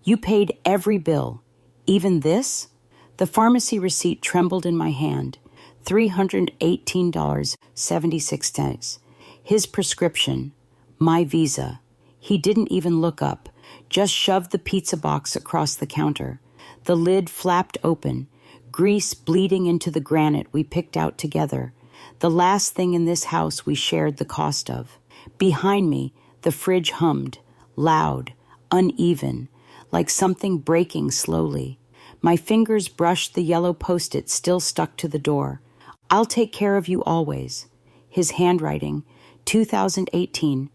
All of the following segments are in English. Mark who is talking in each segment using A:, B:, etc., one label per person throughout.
A: You paid every bill. Even this? The pharmacy receipt trembled in my hand. $318.76. His prescription. My visa. He didn't even look up, just shoved the pizza box across the counter. The lid flapped open, grease bleeding into the granite we picked out together. The last thing in this house we shared the cost of. Behind me, the fridge hummed, loud, uneven, like something breaking slowly. My fingers brushed the yellow post-it still stuck to the door. I'll take care of you always. His handwriting, 2018.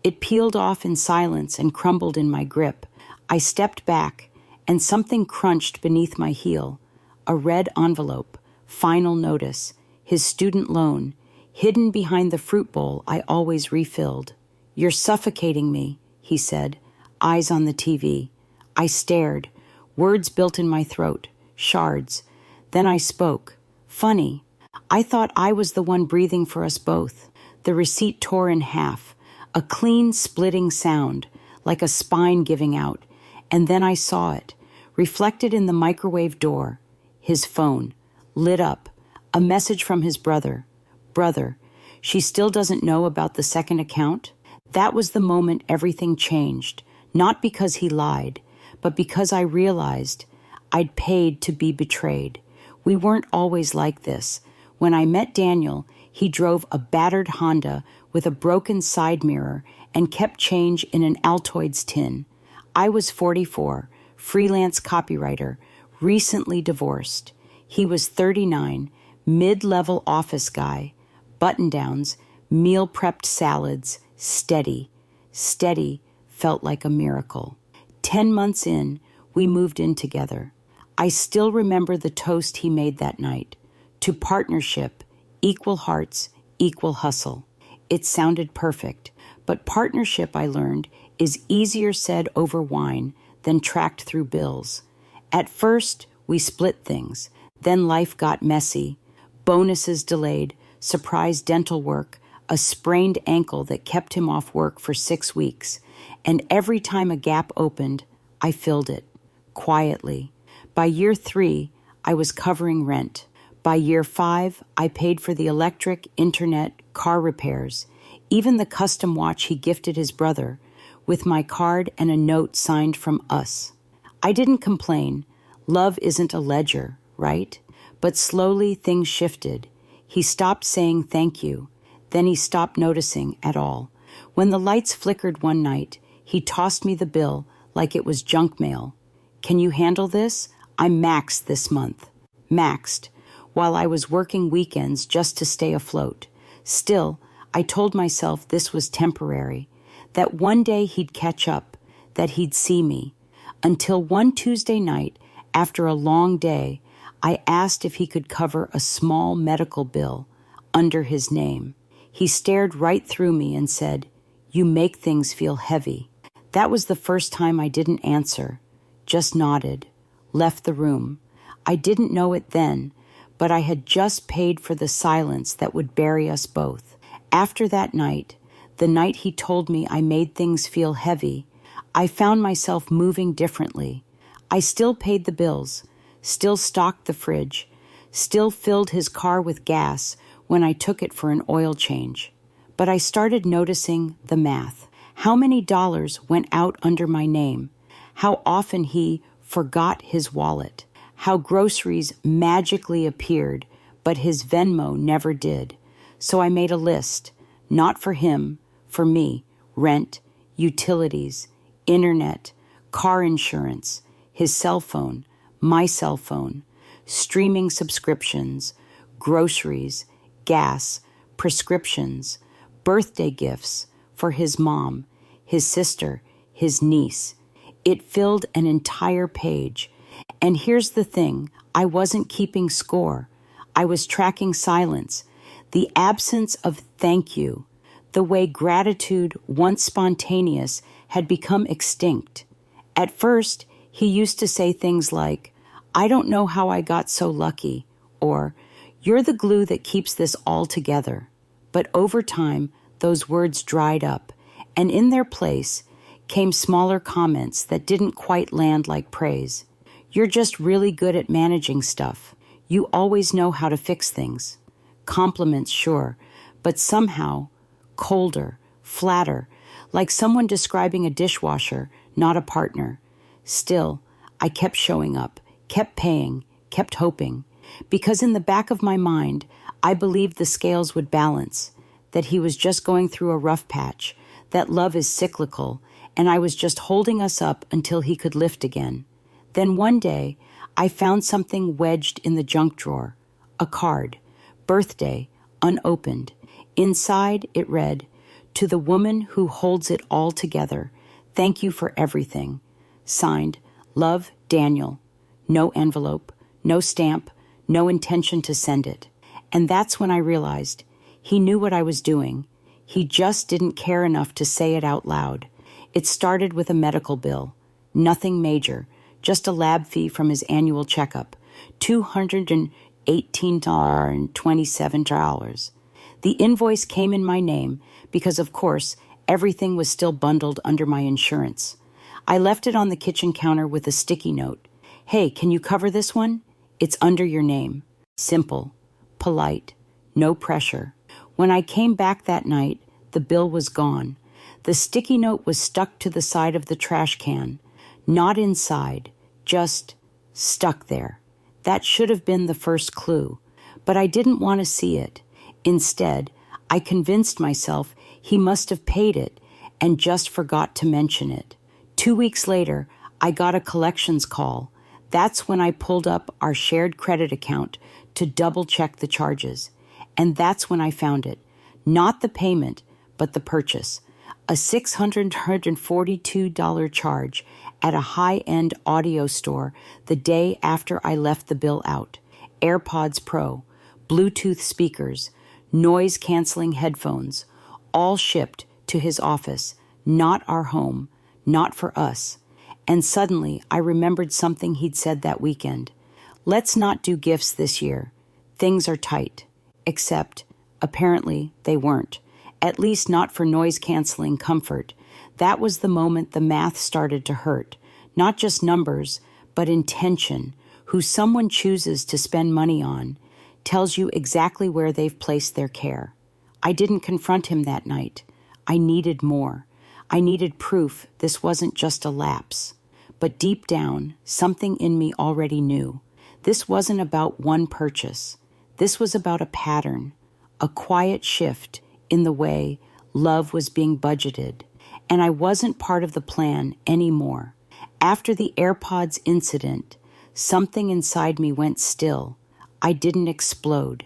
A: It peeled off in silence and crumbled in my grip. I stepped back, and something crunched beneath my heel. A red envelope, final notice, his student loan, hidden behind the fruit bowl I always refilled. You're suffocating me, he said, eyes on the TV. I stared, words built in my throat, shards. Then I spoke. Funny. I thought I was the one breathing for us both. The receipt tore in half, a clean splitting sound, like a spine giving out. And then I saw it, reflected in the microwave door. His phone, lit up, a message from his brother. Brother, she still doesn't know about the second account? That was the moment everything changed, not because he lied, but because I realized I'd paid to be betrayed. We weren't always like this. When I met Daniel, he drove a battered Honda with a broken side mirror and kept change in an Altoids tin. I was 44, freelance copywriter, recently divorced. He was 39, mid-level office guy, button-downs, meal-prepped salads, steady. Steady felt like a miracle. 10 months in, we moved in together. I still remember the toast he made that night. To partnership, equal hearts, equal hustle. It sounded perfect, but partnership, I learned, is easier said over wine than tracked through bills. At first, we split things. Then life got messy. Bonuses delayed, surprise dental work, a sprained ankle that kept him off work for 6 weeks. And every time a gap opened, I filled it, quietly. By year 3, I was covering rent. By year 5, I paid for the electric, internet, car repairs, even the custom watch he gifted his brother, with my card and a note signed from us. I didn't complain. Love isn't a ledger, right? But slowly things shifted. He stopped saying thank you. Then he stopped noticing at all. When the lights flickered one night, he tossed me the bill like it was junk mail. Can you handle this? I'm maxed this month. Maxed, while I was working weekends just to stay afloat. Still, I told myself this was temporary, that one day he'd catch up, that he'd see me. Until one Tuesday night, after a long day, I asked if he could cover a small medical bill under his name. He stared right through me and said, "You make things feel heavy." That was the first time I didn't answer, just nodded, left the room. I didn't know it then, but I had just paid for the silence that would bury us both. After that night, the night he told me I made things feel heavy, I found myself moving differently. I still paid the bills, still stocked the fridge, still filled his car with gas when I took it for an oil change. But I started noticing the math. How many dollars went out under my name? How often he forgot his wallet? How groceries magically appeared, but his Venmo never did. So I made a list, not for him, for me: rent, utilities, internet, car insurance, his cell phone, my cell phone, streaming subscriptions, groceries, gas, prescriptions, birthday gifts for his mom, his sister, his niece. It filled an entire page. And here's the thing, I wasn't keeping score. I was tracking silence, the absence of thank you, the way gratitude, once spontaneous, had become extinct. At first, he used to say things like, "I don't know how I got so lucky," or "You're the glue that keeps this all together." But over time, those words dried up, and in their place came smaller comments that didn't quite land like praise. You're just really good at managing stuff. You always know how to fix things. Compliments, sure, but somehow colder, flatter, like someone describing a dishwasher, not a partner. Still, I kept showing up, kept paying, kept hoping, because in the back of my mind, I believed the scales would balance, that he was just going through a rough patch, that love is cyclical, and I was just holding us up until he could lift again. Then one day, I found something wedged in the junk drawer, a card, birthday, unopened. Inside, it read, "To the woman who holds it all together, thank you for everything." Signed, Love, Daniel. No envelope, no stamp, no intention to send it. And that's when I realized he knew what I was doing. He just didn't care enough to say it out loud. It started with a medical bill. Nothing major, just a lab fee from his annual checkup. $218.27. The invoice came in my name because, of course, everything was still bundled under my insurance. I left it on the kitchen counter with a sticky note. "Hey, can you cover this one? It's under your name." Simple, polite, no pressure. When I came back that night, the bill was gone. The sticky note was stuck to the side of the trash can. Not inside, just stuck there. That should have been the first clue, but I didn't want to see it. Instead, I convinced myself he must have paid it and just forgot to mention it. 2 weeks later, I got a collections call. That's when I pulled up our shared credit account to double-check the charges. And that's when I found it. Not the payment, but the purchase. A $642 charge at a high-end audio store the day after I left the bill out. AirPods Pro, Bluetooth speakers, noise-canceling headphones, all shipped to his office, not our home, not for us. And suddenly I remembered something he'd said that weekend. "Let's not do gifts this year. Things are tight." Except, apparently, they weren't. At least not for noise-canceling comfort. That was the moment the math started to hurt. Not just numbers, but intention. Who someone chooses to spend money on tells you exactly where they've placed their care. I didn't confront him that night. I needed more. I needed proof this wasn't just a lapse. But deep down, something in me already knew. This wasn't about one purchase. This was about a pattern, a quiet shift in the way love was being budgeted. And I wasn't part of the plan anymore. After the AirPods incident, something inside me went still. I didn't explode,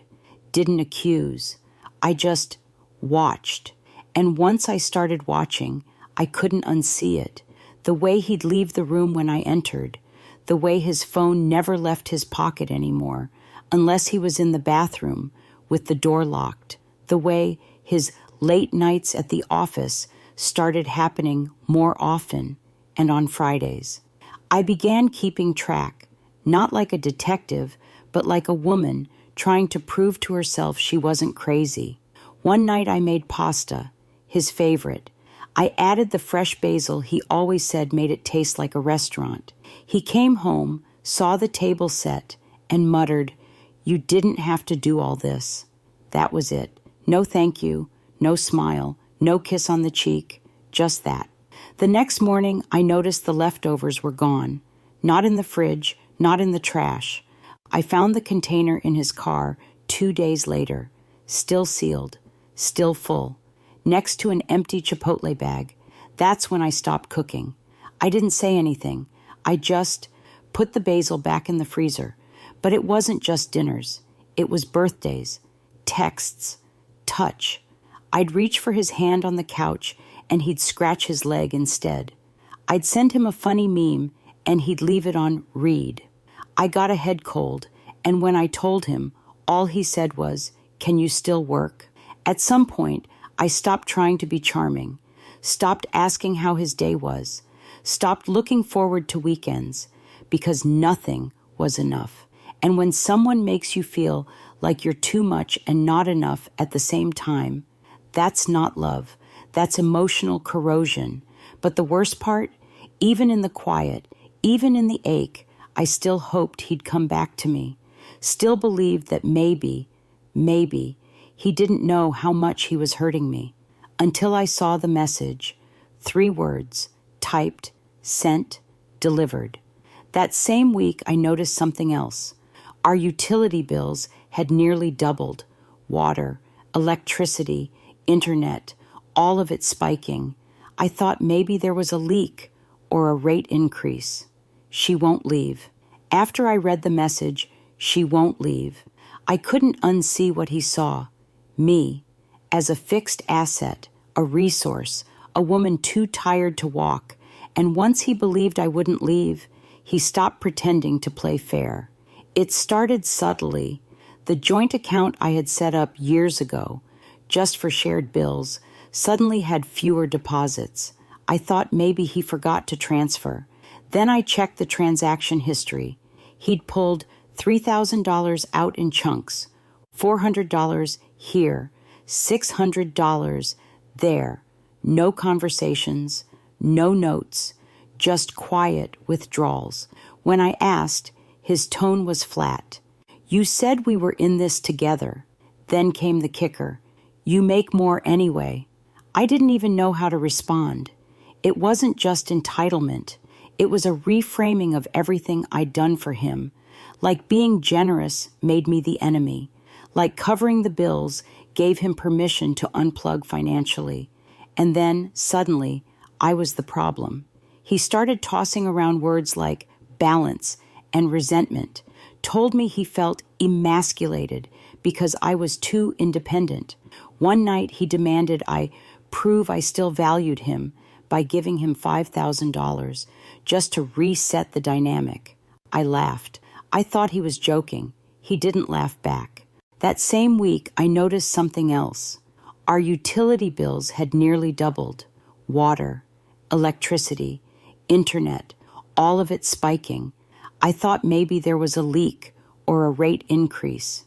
A: didn't accuse. I just watched. And once I started watching, I couldn't unsee it. The way he'd leave the room when I entered, the way his phone never left his pocket anymore, unless he was in the bathroom with the door locked, the way his late nights at the office started happening more often and on Fridays. I began keeping track, not like a detective, but like a woman trying to prove to herself she wasn't crazy. One night I made pasta, his favorite. I added the fresh basil he always said made it taste like a restaurant. He came home, saw the table set, and muttered, "You didn't have to do all this." That was it. No thank you, no smile, no kiss on the cheek, just that. The next morning, I noticed the leftovers were gone. Not in the fridge, not in the trash. I found the container in his car 2 days later, still sealed, still full, next to an empty Chipotle bag. That's when I stopped cooking. I didn't say anything. I just put the basil back in the freezer. But it wasn't just dinners. It was birthdays, texts, touch. I'd reach for his hand on the couch and he'd scratch his leg instead. I'd send him a funny meme and he'd leave it on read. I got a head cold, and when I told him, all he said was, "Can you still work?" At some point, I stopped trying to be charming, stopped asking how his day was, stopped looking forward to weekends, because nothing was enough. And when someone makes you feel like you're too much and not enough at the same time, that's not love. That's emotional corrosion. But the worst part, even in the quiet, even in the ache, I still hoped he'd come back to me. Still believed that maybe, he didn't know how much he was hurting me. Until I saw the message. 3 words, typed, sent, delivered. That same week, I noticed something else. Our utility bills had nearly doubled. Water, electricity, internet, all of it spiking. I thought maybe there was a leak or a rate increase. She won't leave. After I read the message, she won't leave. I couldn't unsee what he saw. Me, as a fixed asset, a resource, a woman too tired to walk. And once he believed I wouldn't leave, he stopped pretending to play fair. It started subtly. The joint account I had set up years ago, just for shared bills, suddenly had fewer deposits. I thought maybe he forgot to transfer. Then I checked the transaction history. He'd pulled $3,000 out in chunks, $400 here, $600 there. No conversations, no notes, just quiet withdrawals. When I asked, his tone was flat. You said we were in this together. Then came the kicker. You make more anyway. I didn't even know how to respond. It wasn't just entitlement. It was a reframing of everything I'd done for him. Like being generous made me the enemy. Like covering the bills gave him permission to unplug financially. And then, suddenly, I was the problem. He started tossing around words like balance and resentment, told me he felt emasculated because I was too independent. One night he demanded I prove I still valued him by giving him $5,000 just to reset the dynamic. I laughed. I thought he was joking. He didn't laugh back. That same week, I noticed something else. Our utility bills had nearly doubled. Water, electricity, internet, all of it spiking. I thought maybe there was a leak or a rate increase.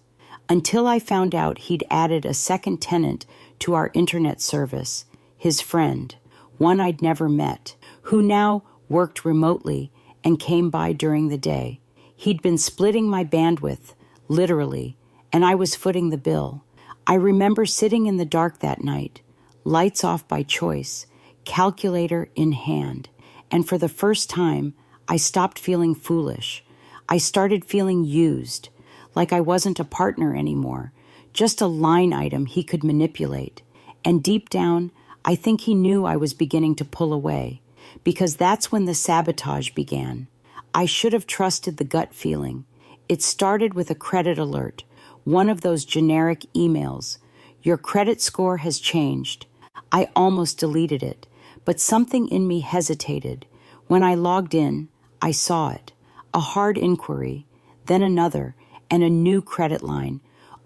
A: Until I found out he'd added a second tenant to our internet service, his friend, one I'd never met, who now worked remotely and came by during the day. He'd been splitting my bandwidth, literally, and I was footing the bill. I remember sitting in the dark that night, lights off by choice, calculator in hand, and for the first time, I stopped feeling foolish. I started feeling used, like I wasn't a partner anymore, just a line item he could manipulate. And deep down, I think he knew I was beginning to pull away, because that's when the sabotage began. I should have trusted the gut feeling. It started with a credit alert, one of those generic emails. Your credit score has changed. I almost deleted it, but something in me hesitated. When I logged in, I saw it. A hard inquiry, then another, and a new credit line,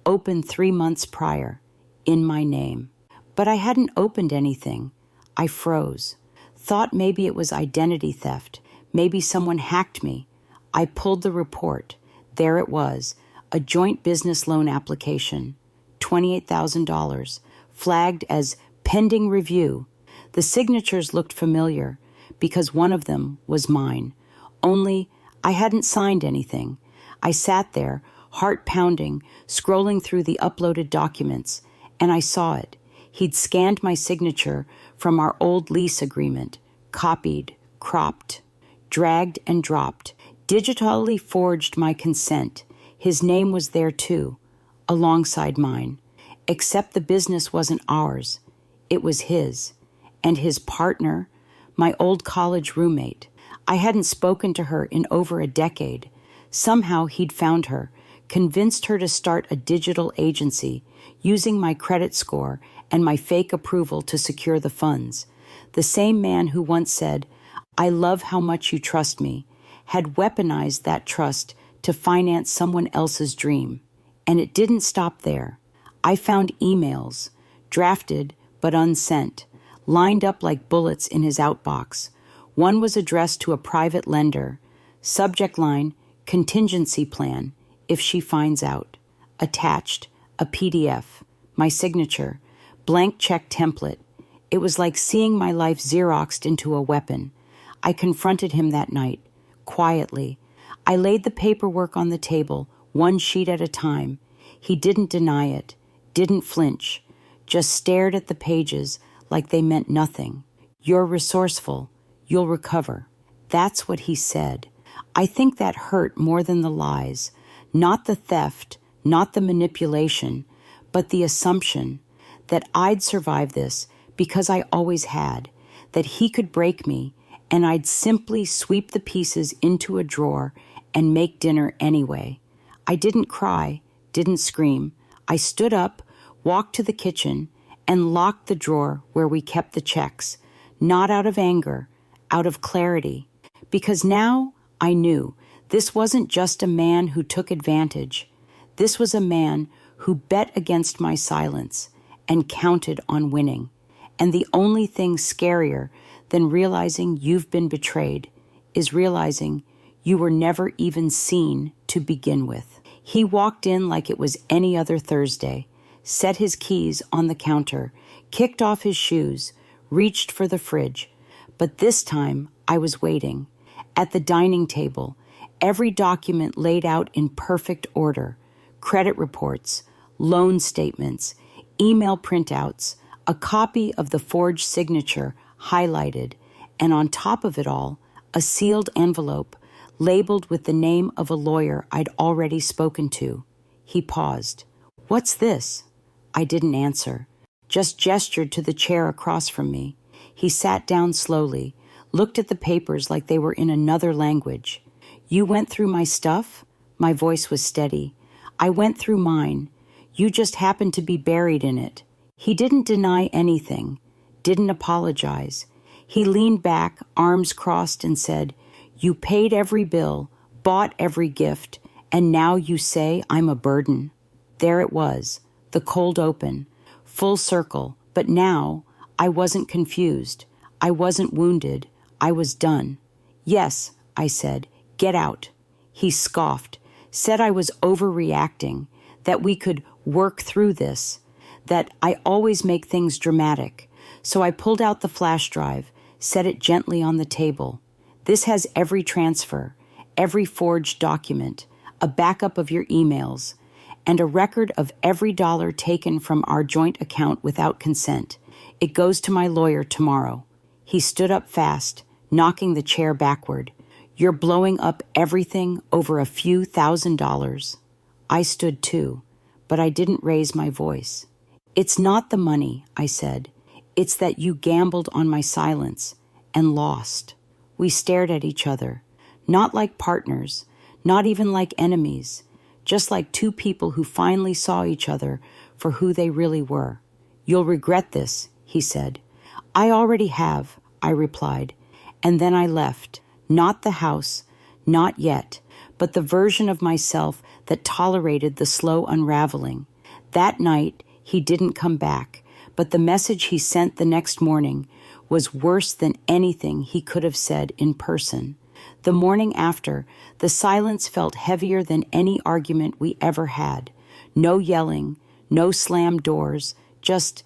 A: opened 3 months prior, in my name. But I hadn't opened anything. I froze. Thought maybe it was identity theft. Maybe someone hacked me. I pulled the report. There it was, a joint business loan application, $28,000, flagged as pending review. The signatures looked familiar because one of them was mine. Only I hadn't signed anything. I sat there, heart pounding, scrolling through the uploaded documents, and I saw it. He'd scanned my signature from our old lease agreement, copied, cropped, dragged and dropped, digitally forged my consent. His name was there too, alongside mine. Except the business wasn't ours. It was his. And his partner, my old college roommate. I hadn't spoken to her in over a decade. Somehow he'd found her, convinced her to start a digital agency, using my credit score and my fake approval to secure the funds. The same man who once said, "I love how much you trust me," had weaponized that trust to finance someone else's dream. And it didn't stop there. I found emails, drafted but unsent, lined up like bullets in his outbox. One was addressed to a private lender. Subject line, contingency plan, if she finds out. Attached, a PDF, my signature, blank check template. It was like seeing my life Xeroxed into a weapon. I confronted him that night, quietly. I laid the paperwork on the table, one sheet at a time. He didn't deny it, didn't flinch, just stared at the pages like they meant nothing. You're resourceful. You'll recover. That's what he said. I think that hurt more than the lies. Not the theft, not the manipulation, but the assumption that I'd survive this because I always had, that he could break me and I'd simply sweep the pieces into a drawer and make dinner anyway. I didn't cry, didn't scream. I stood up, walked to the kitchen, and locked the drawer where we kept the checks, not out of anger, out of clarity. Because now I knew this wasn't just a man who took advantage. This was a man who bet against my silence and counted on winning. And the only thing scarier than realizing you've been betrayed is realizing you were never even seen to begin with. He walked in like it was any other Thursday, set his keys on the counter, kicked off his shoes, reached for the fridge. But this time I was waiting. At the dining table, every document laid out in perfect order, credit reports, loan statements, email printouts, a copy of the forged signature highlighted, and on top of it all, a sealed envelope labeled with the name of a lawyer I'd already spoken to. He paused. "What's this?" I didn't answer, just gestured to the chair across from me. He sat down slowly, looked at the papers like they were in another language. "You went through my stuff?" My voice was steady. "I went through mine. You just happened to be buried in it." He didn't deny anything, didn't apologize. He leaned back, arms crossed, and said, "You paid every bill, bought every gift, and now you say I'm a burden." There it was, the cold open, full circle, but now I wasn't confused. I wasn't wounded. I was done. "Yes," I said, "get out." He scoffed, said I was overreacting, that we could work through this, that I always make things dramatic. So I pulled out the flash drive, set it gently on the table. "This has every transfer, every forged document, a backup of your emails, and a record of every dollar taken from our joint account without consent. It goes to my lawyer tomorrow." He stood up fast, knocking the chair backward. "You're blowing up everything over a few $1,000s. I stood too, but I didn't raise my voice. "It's not the money," I said. "It's that you gambled on my silence and lost." We stared at each other, not like partners, not even like enemies, just like two people who finally saw each other for who they really were. "You'll regret this," he said. "I already have," I replied, and then I left. Not the house, not yet, but the version of myself that tolerated the slow unraveling. That night, he didn't come back, but the message he sent the next morning was worse than anything he could have said in person. The morning after, the silence felt heavier than any argument we ever had. No yelling, no slammed doors, just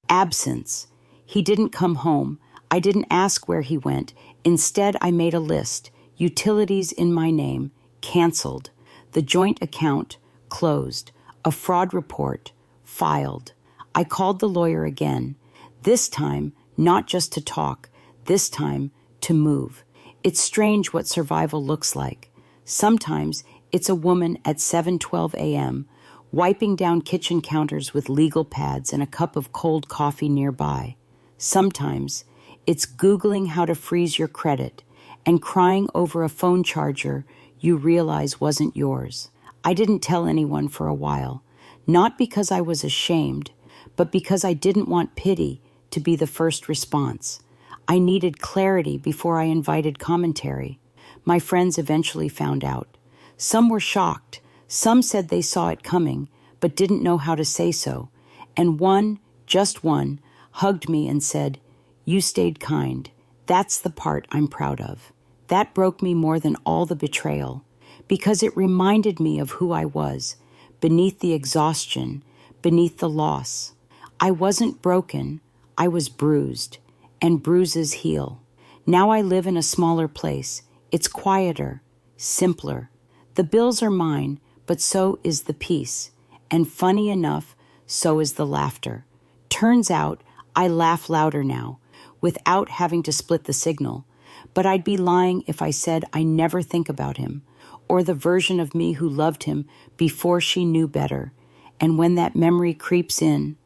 A: absence. He didn't come home. I didn't ask where he went. Instead, I made a list. Utilities in my name, canceled. The joint account, closed. A fraud report, filed. I called the lawyer again. This time, not just to talk. This time, to move. It's strange what survival looks like. Sometimes it's a woman at 7:12 a.m., wiping down kitchen counters with legal pads and a cup of cold coffee nearby. Sometimes it's Googling how to freeze your credit and crying over a phone charger you realize wasn't yours. I didn't tell anyone for a while, not because I was ashamed, but because I didn't want pity to be the first response. I needed clarity before I invited commentary. My friends eventually found out. Some were shocked. Some said they saw it coming, but didn't know how to say so. And one, just one, hugged me and said, "You stayed kind. That's the part I'm proud of." That broke me more than all the betrayal, because it reminded me of who I was, beneath the exhaustion, beneath the loss. I wasn't broken. I was bruised, and bruises heal. Now I live in a smaller place. It's quieter, simpler. The bills are mine, but so is the peace. And funny enough, so is the laughter. Turns out I laugh louder now, without having to split the signal. But I'd be lying if I said I never think about him, or the version of me who loved him before she knew better. And when that memory creeps in,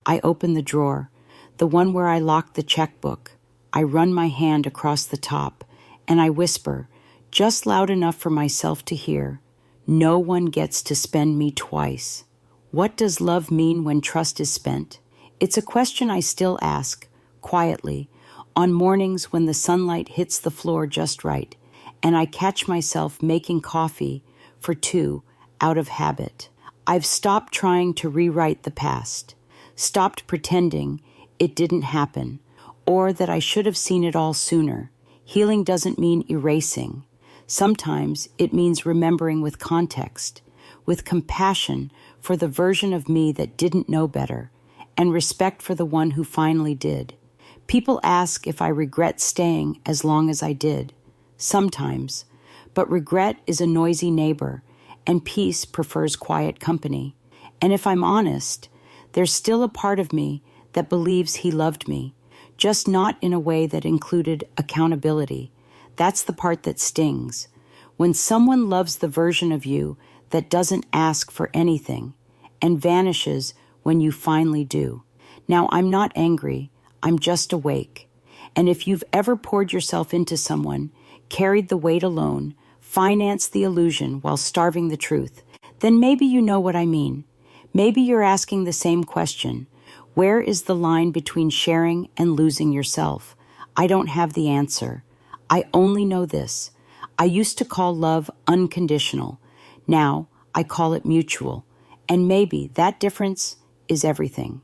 A: I open the drawer, the one where I locked the checkbook. I run my hand across the top, and I whisper, just loud enough for myself to hear, no one gets to spend me twice. What does love mean when trust is spent? It's a question I still ask, quietly, on mornings when the sunlight hits the floor just right, and I catch myself making coffee for two out of habit. I've stopped trying to rewrite the past, stopped pretending it didn't happen, or that I should have seen it all sooner. Healing doesn't mean erasing. Sometimes it means remembering with context, with compassion for the version of me that didn't know better, and respect for the one who finally did. People ask if I regret staying as long as I did. Sometimes. But regret is a noisy neighbor, and peace prefers quiet company. And if I'm honest, there's still a part of me that believes he loved me, just not in a way that included accountability. That's the part that stings. When someone loves the version of you that doesn't ask for anything and vanishes when you finally do. Now, I'm not angry. I'm just awake. And if you've ever poured yourself into someone, carried the weight alone, financed the illusion while starving the truth, then maybe you know what I mean. Maybe you're asking the same question. Where is the line between sharing and losing yourself? I don't have the answer. I only know this. I used to call love unconditional. Now I call it mutual. And maybe that difference is everything.